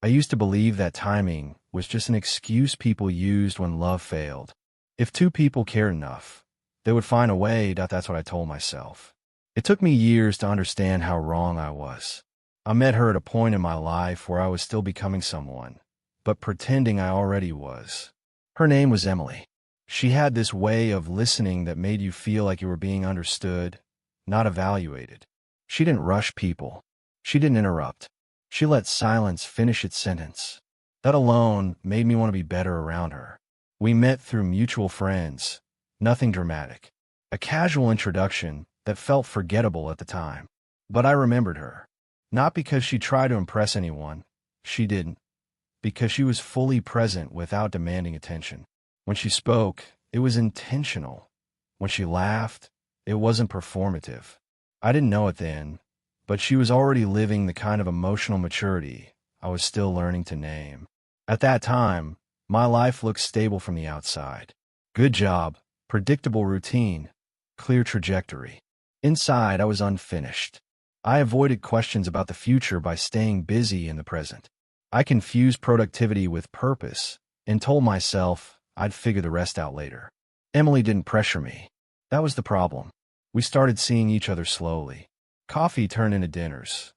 I used to believe that timing was just an excuse people used when love failed. If two people cared enough, they would find a way. That's what I told myself. It took me years to understand how wrong I was. I met her at a point in my life where I was still becoming someone, but pretending I already was. Her name was Emily. She had this way of listening that made you feel like you were being understood, not evaluated. She didn't rush people. She didn't interrupt. She let silence finish its sentence. That alone made me want to be better around her. We met through mutual friends. Nothing dramatic. A casual introduction that felt forgettable at the time. But I remembered her. Not because she tried to impress anyone. She didn't. Because she was fully present without demanding attention. When she spoke, it was intentional. When she laughed, it wasn't performative. I didn't know it then, but she was already living the kind of emotional maturity I was still learning to name. At that time, my life looked stable from the outside. Good job, predictable routine, clear trajectory. Inside, I was unfinished. I avoided questions about the future by staying busy in the present. I confused productivity with purpose and told myself I'd figure the rest out later. Emily didn't pressure me. That was the problem. We started seeing each other slowly. Coffee turned into dinners.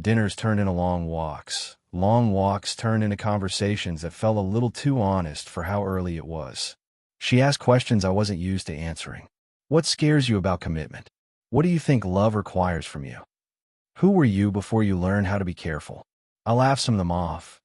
Dinners turned into long walks. Long walks turned into conversations that felt a little too honest for how early it was. She asked questions I wasn't used to answering. What scares you about commitment? What do you think love requires from you? Who were you before you learned how to be careful? I laughed some of them off,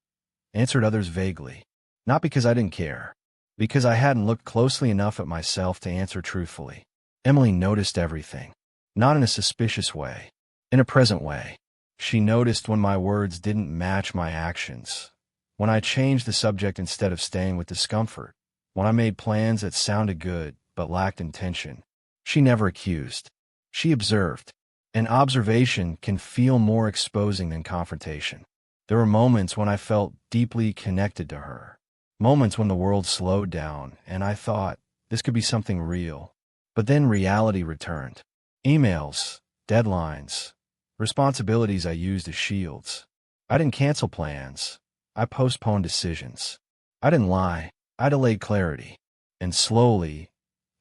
answered others vaguely. Not because I didn't care, because I hadn't looked closely enough at myself to answer truthfully. Emily noticed everything. Not in a suspicious way, in a present way. She noticed when my words didn't match my actions, when I changed the subject instead of staying with discomfort, when I made plans that sounded good but lacked intention. She never accused. She observed. And observation can feel more exposing than confrontation. There were moments when I felt deeply connected to her. Moments when the world slowed down and I thought, this could be something real. But then reality returned. Emails, deadlines, responsibilities I used as shields. I didn't cancel plans. I postponed decisions. I didn't lie. I delayed clarity. And slowly,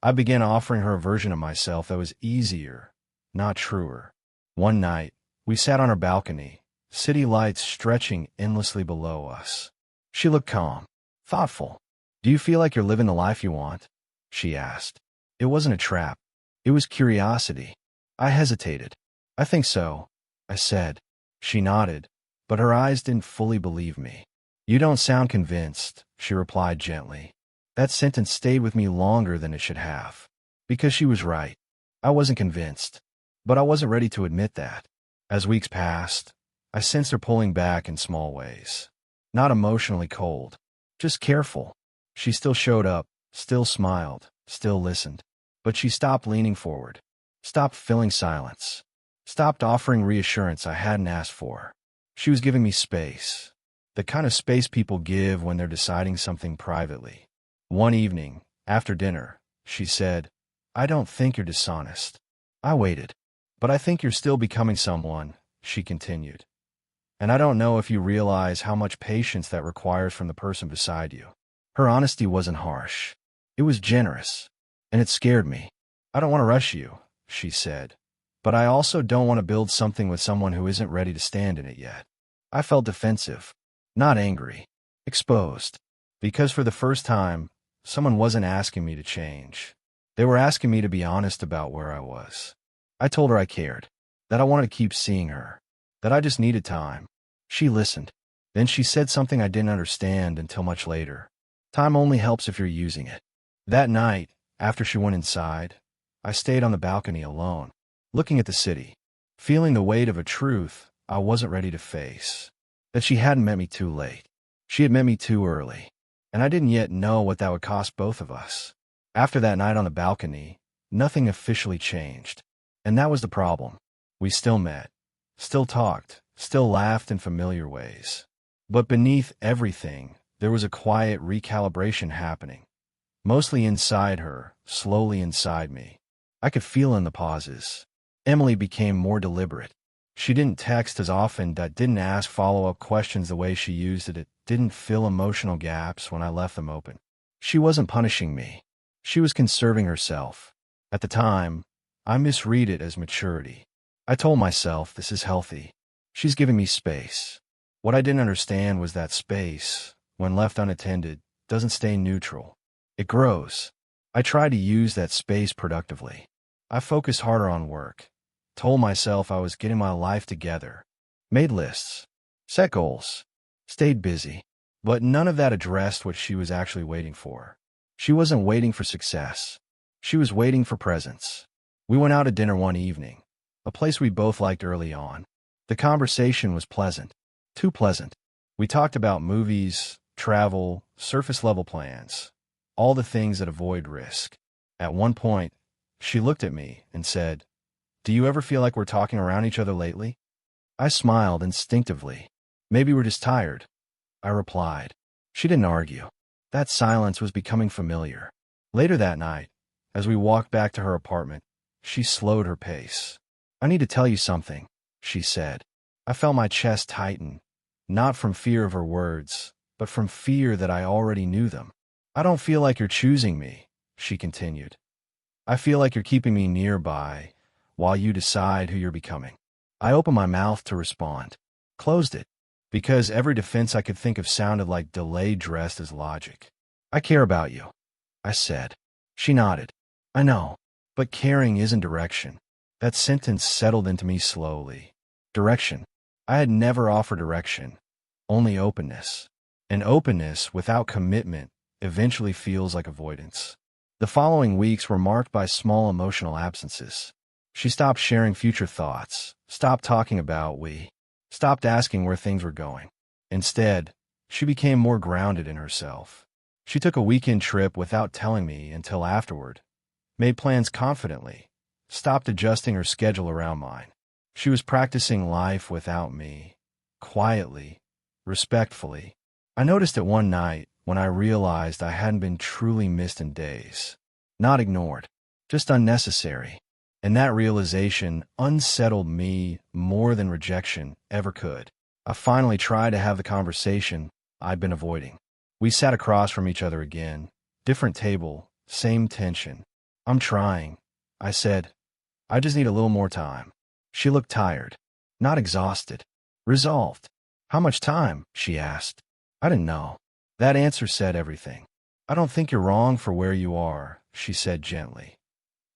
I began offering her a version of myself that was easier, not truer. One night, we sat on our balcony, city lights stretching endlessly below us. She looked calm, thoughtful. Do you feel like you're living the life you want? She asked. It wasn't a trap. It was curiosity. I hesitated. I think so, I said. She nodded, but her eyes didn't fully believe me. You don't sound convinced, she replied gently. That sentence stayed with me longer than it should have. Because she was right. I wasn't convinced. But I wasn't ready to admit that. As weeks passed, I sensed her pulling back in small ways. Not emotionally cold, just careful. She still showed up, still smiled, still listened. But she stopped leaning forward, stopped filling silence, stopped offering reassurance I hadn't asked for. She was giving me space, the kind of space people give when they're deciding something privately. One evening, after dinner, she said, I don't think you're dishonest. I waited. But I think you're still becoming someone, she continued. And I don't know if you realize how much patience that requires from the person beside you. Her honesty wasn't harsh. It was generous. And it scared me. I don't want to rush you, she said. But I also don't want to build something with someone who isn't ready to stand in it yet. I felt defensive, not angry, exposed. Because for the first time, someone wasn't asking me to change. They were asking me to be honest about where I was. I told her I cared, that I wanted to keep seeing her, that I just needed time. She listened. Then she said something I didn't understand until much later. Time only helps if you're using it. That night, after she went inside, I stayed on the balcony alone, looking at the city, feeling the weight of a truth I wasn't ready to face. That she hadn't met me too late. She had met me too early. And I didn't yet know what that would cost both of us. After that night on the balcony, nothing officially changed. And that was the problem. We still met, still talked, still laughed in familiar ways. But beneath everything, there was a quiet recalibration happening. Mostly inside her, slowly inside me. I could feel in the pauses. Emily became more deliberate. She didn't text as often, that didn't ask follow-up questions the way she used it. It didn't fill emotional gaps when I left them open. She wasn't punishing me. She was conserving herself. At the time, I misread it as maturity. I told myself, this is healthy. She's giving me space. What I didn't understand was that space, when left unattended, doesn't stay neutral. It grows. I tried to use that space productively. I focused harder on work, told myself I was getting my life together, made lists, set goals, stayed busy. But none of that addressed what she was actually waiting for. She wasn't waiting for success. She was waiting for presence. We went out to dinner one evening, a place we both liked early on. The conversation was pleasant. Too pleasant. We talked about movies, travel, surface-level plans, all the things that avoid risk. At one point, she looked at me and said, "Do you ever feel like we're talking around each other lately?" I smiled instinctively. "Maybe we're just tired," I replied. She didn't argue. That silence was becoming familiar. Later that night, as we walked back to her apartment, she slowed her pace. "I need to tell you something," she said. I felt my chest tighten, not from fear of her words, but from fear that I already knew them. "I don't feel like you're choosing me," she continued. "I feel like you're keeping me nearby while you decide who you're becoming." I opened my mouth to respond, closed it, because every defense I could think of sounded like delay dressed as logic. "I care about you," I said. She nodded. "I know, but caring isn't direction." That sentence settled into me slowly. Direction. I had never offered direction, only openness. And openness without commitment eventually feels like avoidance. The following weeks were marked by small emotional absences. She stopped sharing future thoughts, stopped talking about we, stopped asking where things were going. Instead, she became more grounded in herself. She took a weekend trip without telling me until afterward, made plans confidently, stopped adjusting her schedule around mine. She was practicing life without me, quietly, respectfully. I noticed it one night when I realized I hadn't been truly missed in days. Not ignored, just unnecessary. And that realization unsettled me more than rejection ever could. I finally tried to have the conversation I'd been avoiding. We sat across from each other again, different table, same tension. "I'm trying," I said. "I just need a little more time." She looked tired, not exhausted, resolved. "How much time?" she asked. I didn't know. That answer said everything. "I don't think you're wrong for where you are," she said gently.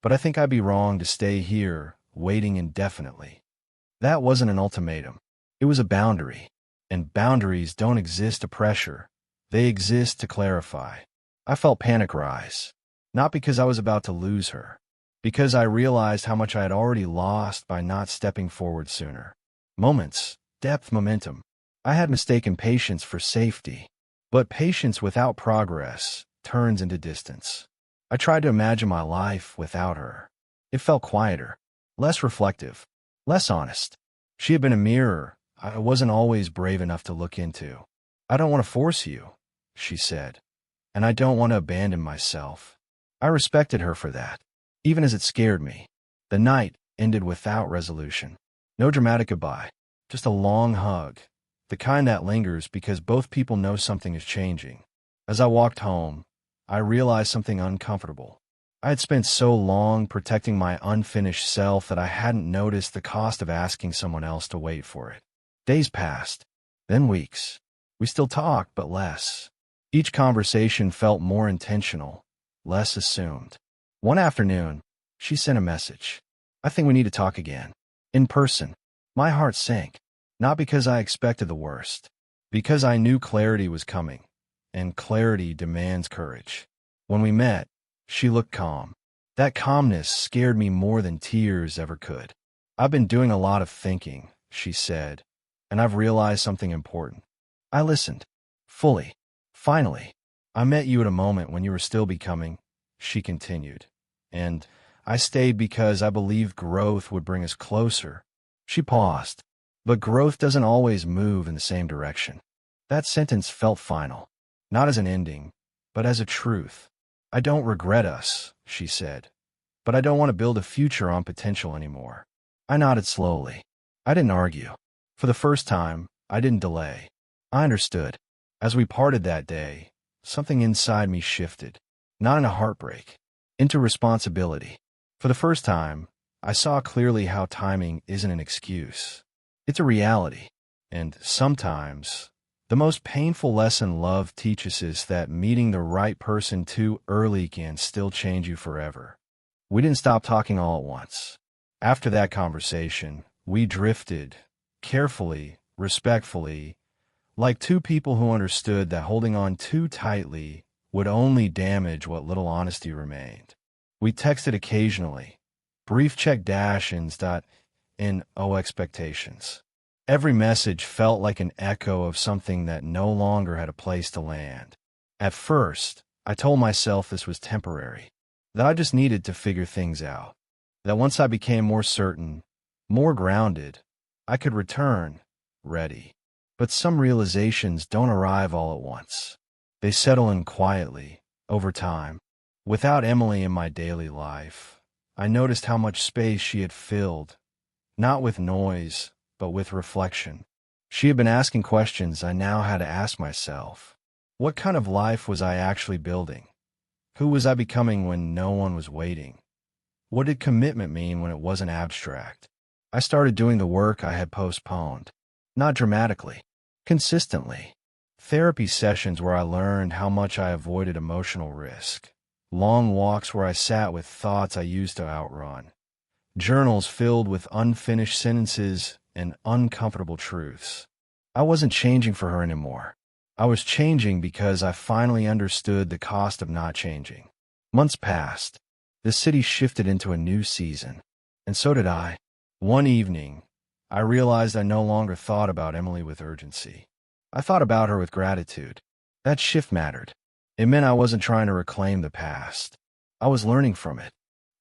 "But I think I'd be wrong to stay here, waiting indefinitely." That wasn't an ultimatum. It was a boundary. And boundaries don't exist to pressure. They exist to clarify. I felt panic rise. Not because I was about to lose her. Because I realized how much I had already lost by not stepping forward sooner. Moments, depth, momentum. I had mistaken patience for safety. But patience without progress turns into distance. I tried to imagine my life without her. It felt quieter, less reflective, less honest. She had been a mirror I wasn't always brave enough to look into. "I don't want to force you," she said, "and I don't want to abandon myself." I respected her for that, even as it scared me. The night ended without resolution. No dramatic goodbye, just a long hug, the kind that lingers because both people know something is changing. As I walked home, I realized something uncomfortable. I had spent so long protecting my unfinished self that I hadn't noticed the cost of asking someone else to wait for it. Days passed, then weeks. We still talked, but less. Each conversation felt more intentional, less assumed. One afternoon, she sent a message. "I think we need to talk again. In person." My heart sank, not because I expected the worst, because I knew clarity was coming, and clarity demands courage. When we met, she looked calm. That calmness scared me more than tears ever could. "I've been doing a lot of thinking," she said, "and I've realized something important." I listened, fully. "Finally, I met you at a moment when you were still becoming," she continued. "And I stayed because I believed growth would bring us closer." She paused. "But growth doesn't always move in the same direction." That sentence felt final, not as an ending, but as a truth. "I don't regret us," she said, "but I don't want to build a future on potential anymore." I nodded slowly. I didn't argue. For the first time, I didn't delay. I understood. As we parted that day, something inside me shifted, not in a heartbreak, into responsibility. For the first time, I saw clearly how timing isn't an excuse. It's a reality. And sometimes, the most painful lesson love teaches is that meeting the right person too early can still change you forever. We didn't stop talking all at once. After that conversation, we drifted, carefully, respectfully, like two people who understood that holding on too tightly would only damage what little honesty remained. We texted occasionally, brief check dash-ins in expectations. Every message felt like an echo of something that no longer had a place to land. At first, I told myself this was temporary, that I just needed to figure things out, that once I became more certain, more grounded, I could return, ready. But some realizations don't arrive all at once. They settle in quietly, over time. Without Emily in my daily life, I noticed how much space she had filled, not with noise, but with reflection. She had been asking questions I now had to ask myself. What kind of life was I actually building? Who was I becoming when no one was waiting? What did commitment mean when it wasn't abstract? I started doing the work I had postponed. Not dramatically, consistently. Therapy sessions where I learned how much I avoided emotional risk. Long walks where I sat with thoughts I used to outrun. Journals filled with unfinished sentences and uncomfortable truths. I wasn't changing for her anymore. I was changing because I finally understood the cost of not changing. Months passed. The city shifted into a new season. And so did I. One evening, I realized I no longer thought about Emily with urgency. I thought about her with gratitude. That shift mattered. It meant I wasn't trying to reclaim the past. I was learning from it.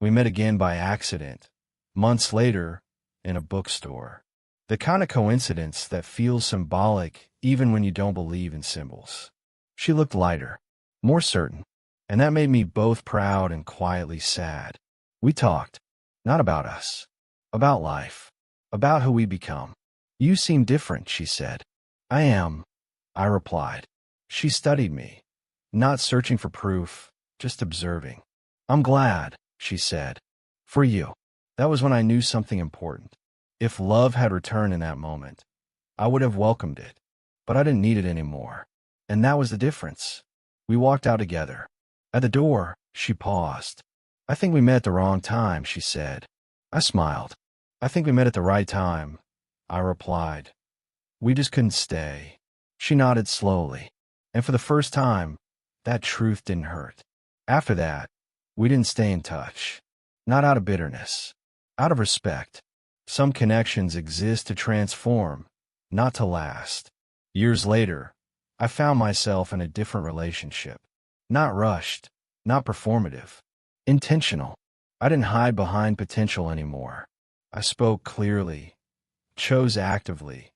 We met again by accident, months later, in a bookstore. The kind of coincidence that feels symbolic even when you don't believe in symbols. She looked lighter, more certain, and that made me both proud and quietly sad. We talked, not about us, about life, about who we become. You seem different, she said. I am, I replied. She studied me, not searching for proof, just observing. I'm glad, she said. For you. That was when I knew something important. If love had returned in that moment, I would have welcomed it, but I didn't need it anymore. And that was the difference. We walked out together. At the door, she paused. I think we met at the wrong time, she said. I smiled. I think we met at the right time, I replied. We just couldn't stay. She nodded slowly. And for the first time, that truth didn't hurt. After that, we didn't stay in touch. Not out of bitterness, out of respect. Some connections exist to transform, not to last. Years later, I found myself in a different relationship. Not rushed, not performative. Intentional. I didn't hide behind potential anymore. I spoke clearly, chose actively,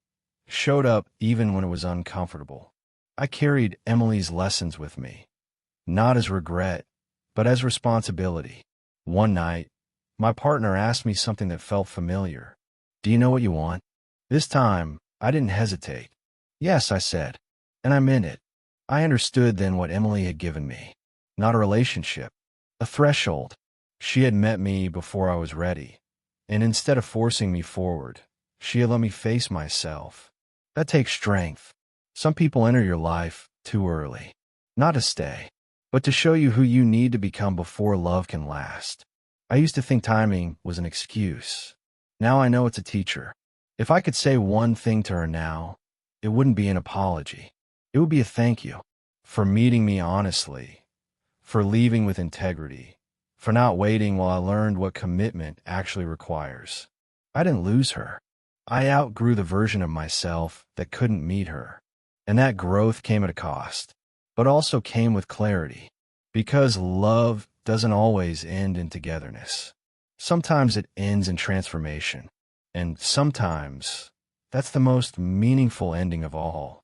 showed up even when it was uncomfortable. I carried Emily's lessons with me, not as regret, but as responsibility. One night, my partner asked me something that felt familiar. Do you know what you want? This time, I didn't hesitate. Yes, I said, and I meant it. I understood then what Emily had given me. Not a relationship, a threshold. She had met me before I was ready, and instead of forcing me forward, she had let me face myself. That takes strength. Some people enter your life too early, not to stay, but to show you who you need to become before love can last. I used to think timing was an excuse. Now I know it's a teacher. If I could say one thing to her now, it wouldn't be an apology. It would be a thank you for meeting me honestly, for leaving with integrity, for not waiting while I learned what commitment actually requires. I didn't lose her. I outgrew the version of myself that couldn't meet her. And that growth came at a cost, but also came with clarity. Because love doesn't always end in togetherness. Sometimes it ends in transformation. And sometimes that's the most meaningful ending of all.